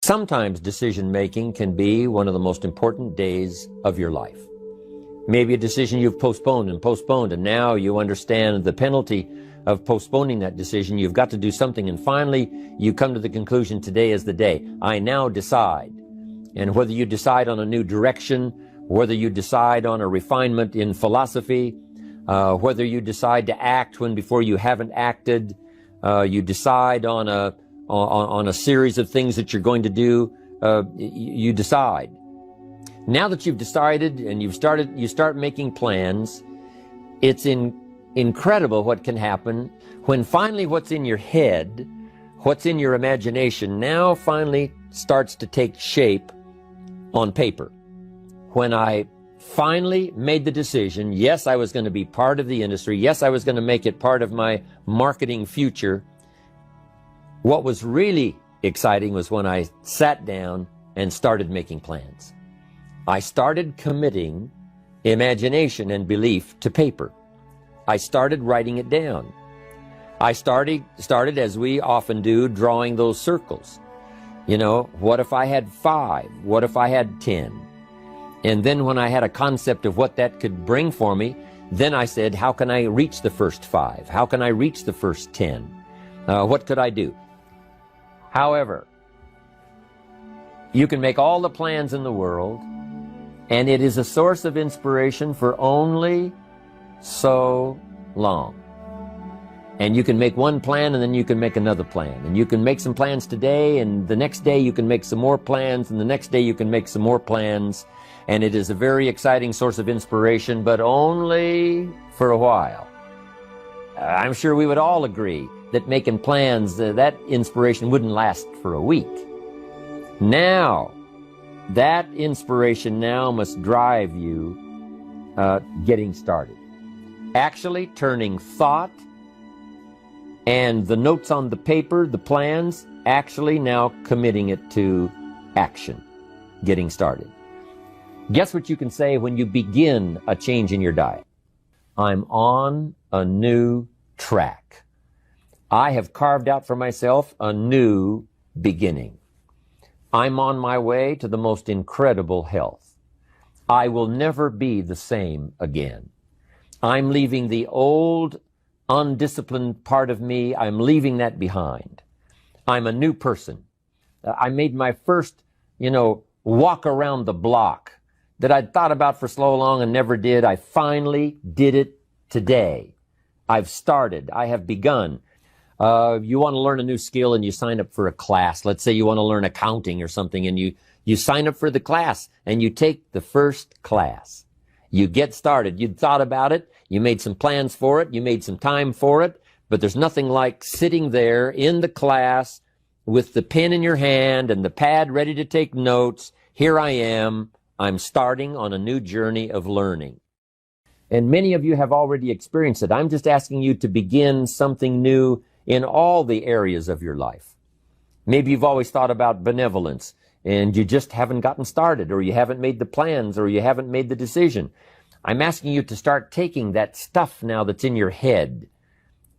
Sometimes decision making can be one of the most important days of your life. Maybe a decision you've postponed, and now you understand the penalty of postponing that decision. You've got to do something, and finally you come to the conclusion, today is the day. I now decide. And whether you decide on a new direction, whether you decide on a refinement in philosophy, whether you decide to act when before you haven't acted, you decide on a series of things that you're going to do, you decide. Now that you've decided and you start making plans, it's incredible what can happen when finally what's in your head, what's in your imagination, now finally starts to take shape on paper. When I finally made the decision, yes, I was going to be part of the industry, yes, I was going to make it part of my marketing future, what was really exciting was when I sat down and started making plans. I started committing imagination and belief to paper. I started writing it down. I started, as we often do, drawing those circles. You know, what if I had 5? What if I had 10? And then when I had a concept of what that could bring for me, then I said, how can I reach the first 5? How can I reach the first 10? What could I do? However, you can make all the plans in the world, and it is a source of inspiration for only so long. And you can make one plan, and then you can make another plan. And you can make some plans today, and the next day you can make some more plans, and the next day you can make some more plans. And it is a very exciting source of inspiration, but only for a while. I'm sure we would all agree that making plans, that inspiration wouldn't last for a week. Now, that inspiration now must drive you getting started. Actually turning thought and the notes on the paper, the plans, actually now committing it to action, getting started. Guess what you can say when you begin a change in your diet? I'm on a new track. I have carved out for myself a new beginning. I'm on my way to the most incredible health. I will never be the same again. I'm leaving the old, undisciplined part of me. I'm leaving that behind. I'm a new person. I made my first, walk around the block that I'd thought about for so long and never did. I finally did it today. I've started. I have begun. You want to learn a new skill and you sign up for a class. Let's say you want to learn accounting or something, and you sign up for the class and you take the first class. You get started. You'd thought about it. You made some plans for it. You made some time for it. But there's nothing like sitting there in the class with the pen in your hand and the pad ready to take notes. Here I am. I'm starting on a new journey of learning. And many of you have already experienced it. I'm just asking you to begin something new in all the areas of your life. Maybe you've always thought about benevolence and you just haven't gotten started, or you haven't made the plans, or you haven't made the decision. I'm asking you to start taking that stuff now that's in your head,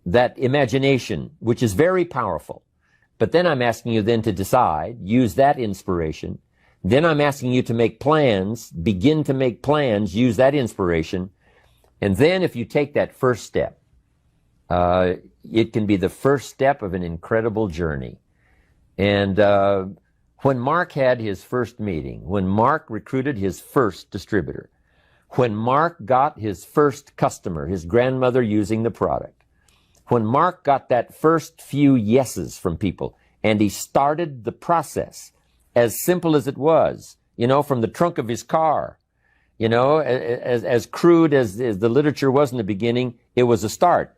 that imagination, which is very powerful. But then I'm asking you then to decide, use that inspiration. Then I'm asking you to make plans, begin to make plans, use that inspiration. And then if you take that first step, it can be the first step of an incredible journey. And when Mark had his first meeting, when Mark recruited his first distributor, when Mark got his first customer, his grandmother using the product, when Mark got that first few yeses from people, and he started the process, as simple as it was, from the trunk of his car, as crude as the literature was in the beginning, it was a start.